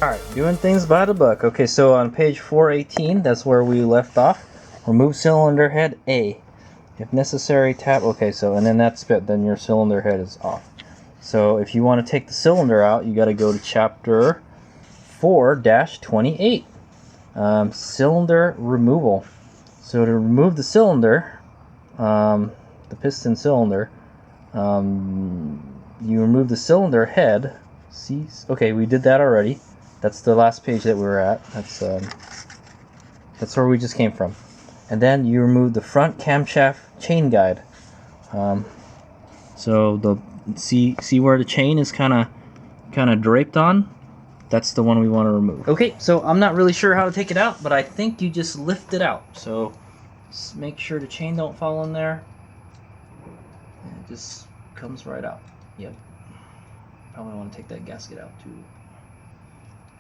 Alright, doing things by the book. Okay, so on page 418, that's where we left off. Remove cylinder head A. If necessary, tap. Okay, so, and then that's it, then your cylinder head is off. So if you want to take the cylinder out, you got to go to chapter 4-28. Cylinder removal. So to remove the cylinder, the piston cylinder, you remove the cylinder head. See, okay, we did that already. That's the last page that we were at. That's where we just came from. And then you remove the front camshaft chain guide. So the see where the chain is kind of draped on? That's the one we want to remove. Okay, so I'm not really sure how to take it out, but I think you just lift it out. So just make sure the chain don't fall in there. And it just comes right out. Yep. Probably want to take that gasket out too.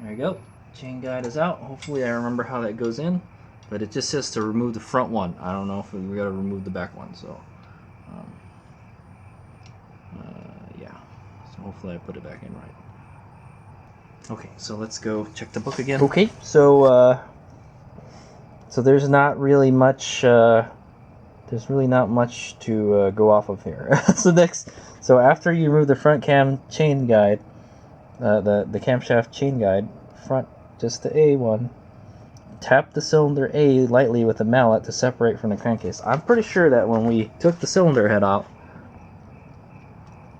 There you go. Chain guide is out. Hopefully I remember how that goes in. But it just says to remove the front one. I don't know if we got to remove the back one. So, yeah. So hopefully I put it back in right. Okay, so let's go check the book again. Okay, so so there's not really much. There's really not much to go off of here. So after you remove the front cam chain guide, the camshaft chain guide, front, just the A one, tap the cylinder A lightly with a mallet to separate from the crankcase. I'm pretty sure that when we took the cylinder head out,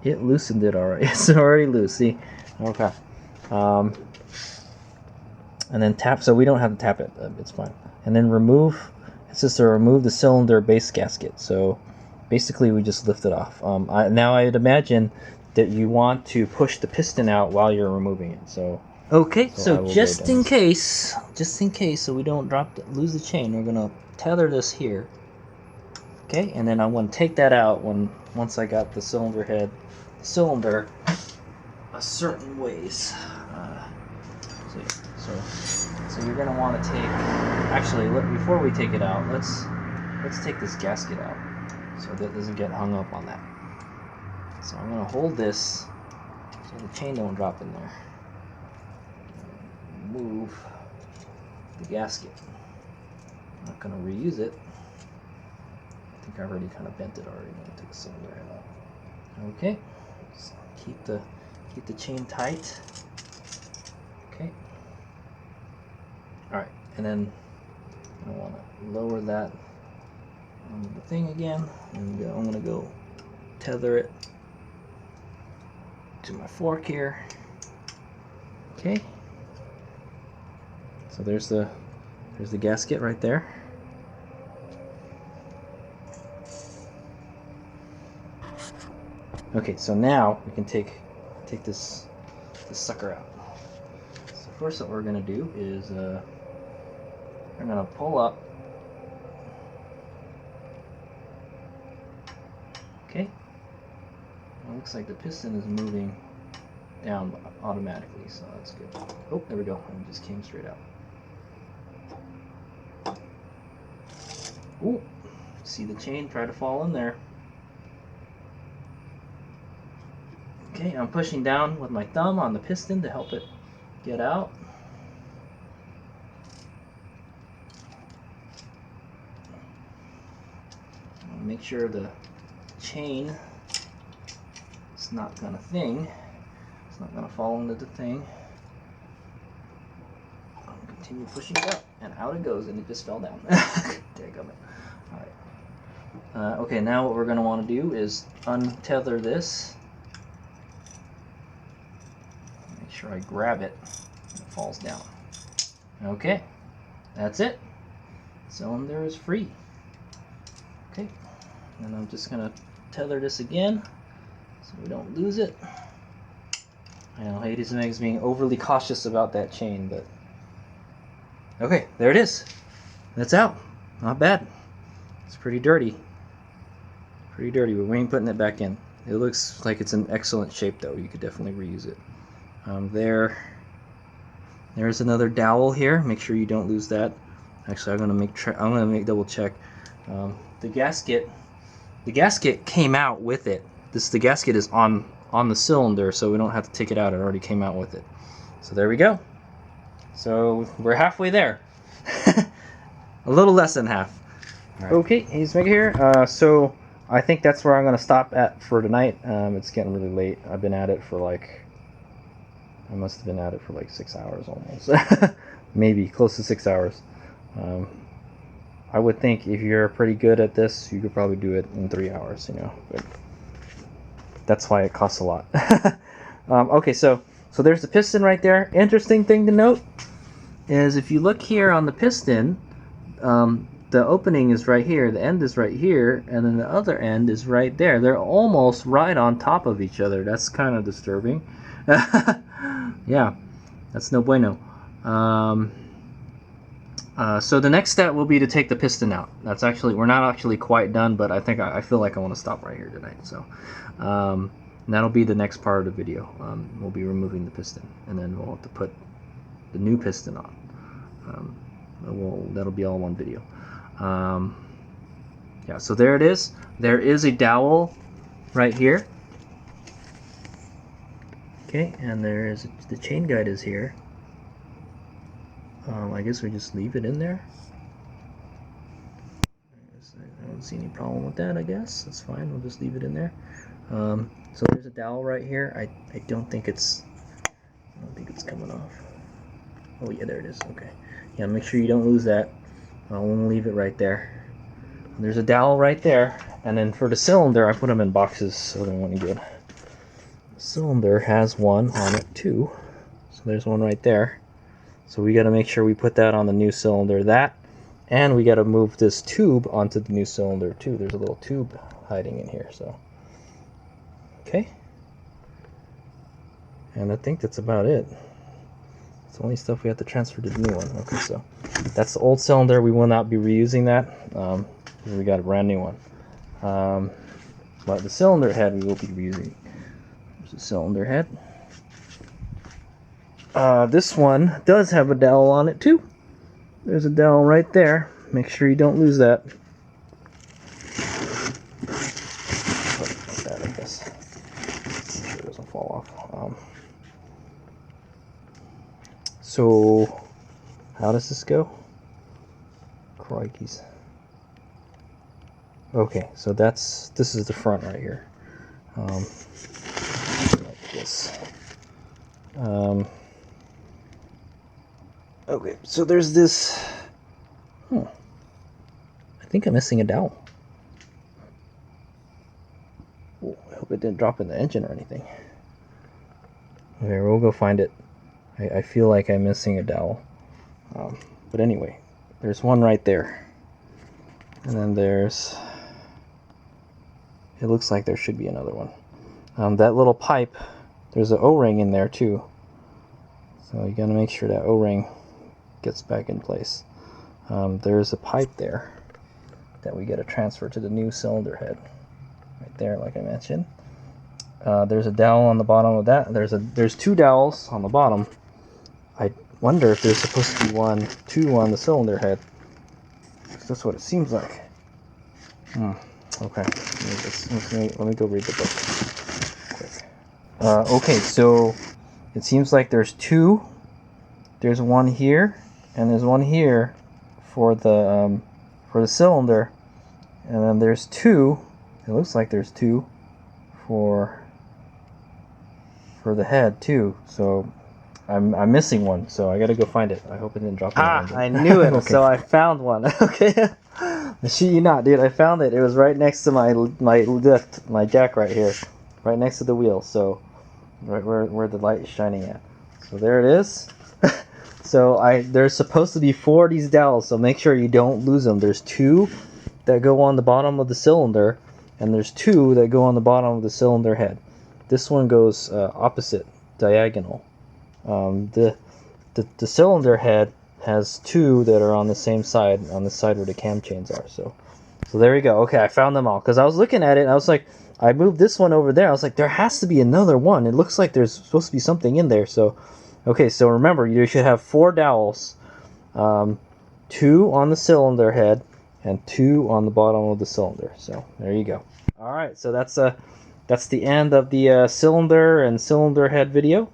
it loosened it already. It's already loose, see? Okay. And then tap, so we don't have to tap it, it's fine. And then remove, it says to remove the cylinder base gasket. So basically we just lift it off. Now I'd imagine that you want to push the piston out while you're removing it. So okay, so just in case, so we don't lose the chain, we're gonna tether this here. Okay, and then I'm gonna take that out once I got the cylinder head, cylinder a certain ways. So you're gonna want to take. Actually, before we take it out, let's take this gasket out so that it doesn't get hung up on that. So I'm gonna hold this so the chain don't drop in there. Move the gasket. I'm not gonna reuse it. I think I already kind of bent it already when I took the cylinder head out. Okay, so keep the chain tight. Okay. All right, and then I want to lower that on the thing again, and I'm gonna go tether it to my fork here. Okay. So there's the gasket right there. Okay, so now we can take this sucker out. So first what we're gonna do is we're gonna pull up. Okay. It looks like the piston is moving down automatically, so that's good. Oh, there we go. It just came straight out. Ooh, see the chain try to fall in there. Okay, I'm pushing down with my thumb on the piston to help it get out. Make sure the chain is not gonna it's not gonna fall into the thing. I'll continue pushing it up, and out it goes, and it just fell down. Daggum it. Alright. Okay, now what we're gonna want to do is untether this. Make sure I grab it and it falls down. Okay, that's it. Cylinder is free. Okay, and I'm just gonna tether this again so we don't lose it. I know Hades Meg's being overly cautious about that chain, but okay, there it is. That's out. Not bad. It's pretty dirty. Pretty dirty, but we ain't putting it back in. It looks like it's in excellent shape though. You could definitely reuse it. There's another dowel here. Make sure you don't lose that. Actually, I'm gonna make double check. The gasket came out with it. The gasket is on the cylinder, so we don't have to take it out. It already came out with it. So there we go. So we're halfway there. A little less than half. Right. Okay, he's making here. So I think that's where I'm going to stop at for tonight. It's getting really late. I've been at it for like, I must have been at it for like 6 hours almost. Maybe close to 6 hours. I would think if you're pretty good at this, you could probably do it in 3 hours, you know. But that's why it costs a lot. Okay, so there's the piston right there. Interesting thing to note is if you look here on the piston, the opening is right here, the end is right here, and then the other end is right there. They're almost right on top of each other. That's kind of disturbing. Yeah, that's no bueno. So the next step will be to take the piston out. That's actually, we're not actually quite done, but I think I feel like I want to stop right here tonight. So that'll be the next part of the video. We'll be removing the piston, and then we'll have to put the new piston on. That'll be all one video. Yeah, so there it is. There is a dowel right here. Okay, and there is the chain guide is here. I guess we just leave it in there. I don't see any problem with that. I guess that's fine. We'll just leave it in there. So there's a dowel right here. I don't think it's coming off. Oh yeah, there it is. Okay. Yeah, make sure you don't lose that. We'll leave it right there. There's a dowel right there, and then for the cylinder, I put them in boxes so they're one good. The cylinder has one on it too, so there's one right there. So we got to make sure we put that on the new cylinder. That, and we got to move this tube onto the new cylinder too. There's a little tube hiding in here. So, okay, and I think that's about it. It's the only stuff we have to transfer to the new one. Okay, so that's the old cylinder. We will not be reusing that. We got a brand new one. But the cylinder head we will be reusing. There's the cylinder head. This one does have a dowel on it too. There's a dowel right there. Make sure you don't lose that. Like that, I guess. Make sure it doesn't fall off. So, how does this go? Crikeys. Okay, so this is the front right here. Like this. Okay, so there's this. I think I'm missing a dowel. Oh, I hope it didn't drop in the engine or anything. Okay, we'll go find it. I feel like I'm missing a dowel. But anyway, there's one right there. And then there's... It looks like there should be another one. That little pipe, there's an O-ring in there too. So you gotta make sure that O-ring gets back in place. There's a pipe there that we gotta transfer to the new cylinder head. Right there, like I mentioned. There's a dowel on the bottom of that. There's two dowels on the bottom. I wonder if there's supposed to be two on the cylinder head. That's what it seems like. Okay, let me go read the book quick. Okay, so it seems like there's two. There's one here, and there's one here for the cylinder, and then there's two. It looks like there's two for the head too. So I'm missing one, so I gotta go find it. I hope it didn't drop. I knew it. Okay. So I found one. Okay. Shit you not, dude. I found it. It was right next to my lift, my jack right here, right next to the wheel. So right where the light is shining at. So there it is. So there's supposed to be 4 of these dowels. So make sure you don't lose them. There's 2 that go on the bottom of the cylinder, and there's 2 that go on the bottom of the cylinder head. This one goes opposite, diagonal. The cylinder head has 2 that are on the same side, on the side where the cam chains are. So there you go. Okay, I found them all. Because I was looking at it, and I was like, I moved this one over there. I was like, there has to be another one. It looks like there's supposed to be something in there. So, okay, so remember, you should have 4 dowels. 2 on the cylinder head, and 2 on the bottom of the cylinder. So there you go. All right, so that's the end of the cylinder and cylinder head video.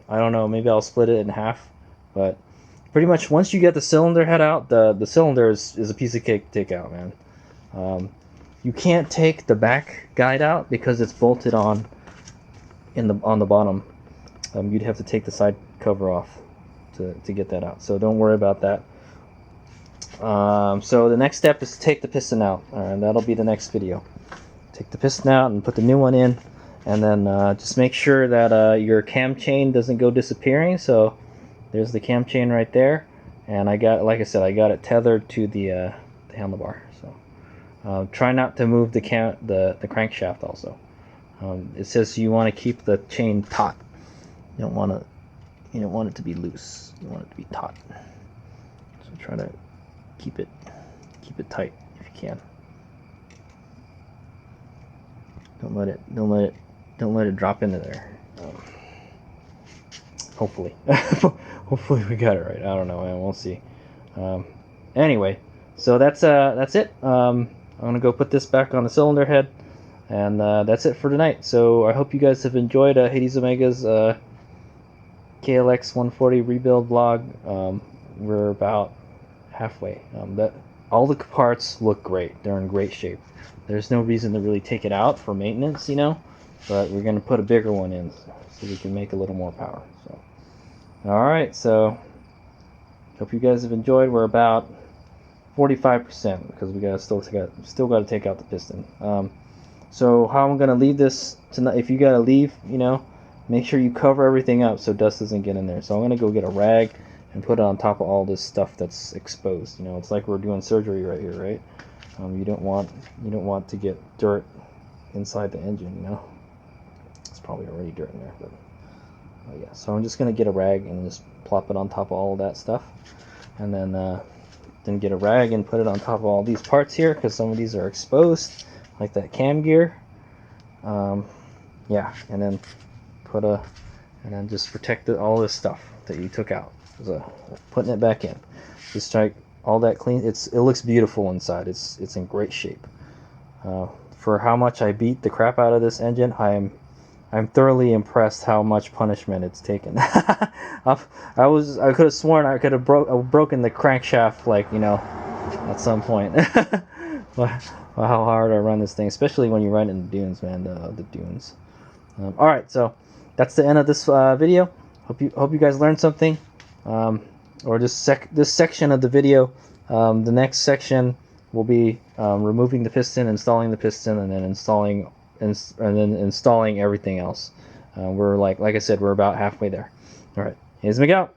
I don't know, maybe I'll split it in half, but pretty much once you get the cylinder head out, the cylinder is a piece of cake to take out, man. You can't take the back guide out because it's bolted on on the bottom. You'd have to take the side cover off to get that out, so don't worry about that. So the next step is to take the piston out, and that'll be the next video. Take the piston out and put the new one in, and then just make sure that your cam chain doesn't go disappearing. So there's the cam chain right there, and I got, like I said, I got it tethered to the handlebar. So try not to move the crankshaft also. It says you want to keep the chain taut. You don't want it to be loose. You want it to be taut. So try to keep it tight if you can. Don't let it drop into there. Hopefully hopefully we got it right. I don't know, man. We'll see. Anyway, so that's it. I'm gonna go put this back on the cylinder head, and that's it for tonight. So I hope you guys have enjoyed Hades Omega's KLX140 rebuild vlog. We're about halfway. All the parts look great. They're in great shape. There's no reason to really take it out for maintenance, you know, but we're going to put a bigger one in so we can make a little more power. So alright, so hope you guys have enjoyed. We're about 45% because we still got to take out the piston. So how I'm going to leave this tonight, if you got to leave, you know, make sure you cover everything up so dust doesn't get in there. So I'm going to go get a rag and put it on top of all this stuff that's exposed. You know, it's like we're doing surgery right here, right? You don't want to get dirt inside the engine, you know. It's probably already dirt in there, but yeah. So I'm just gonna get a rag and just plop it on top of all of that stuff, and then get a rag and put it on top of all these parts here because some of these are exposed, like that cam gear. Yeah, and then just protect all this stuff that you took out. So putting it back in, just try all that clean. It looks beautiful inside. It's in great shape. For how much I beat the crap out of this engine, I'm thoroughly impressed how much punishment it's taken. I could have sworn I could have broken the crankshaft, like, you know, at some point. How hard I run this thing, especially when you run in the dunes, man. The dunes. All right, so that's the end of this video. Hope you guys learned something. Or this section of the video. The next section will be removing the piston, installing the piston, and then installing everything else. We're like I said, we're about halfway there. All right, here's Miguel.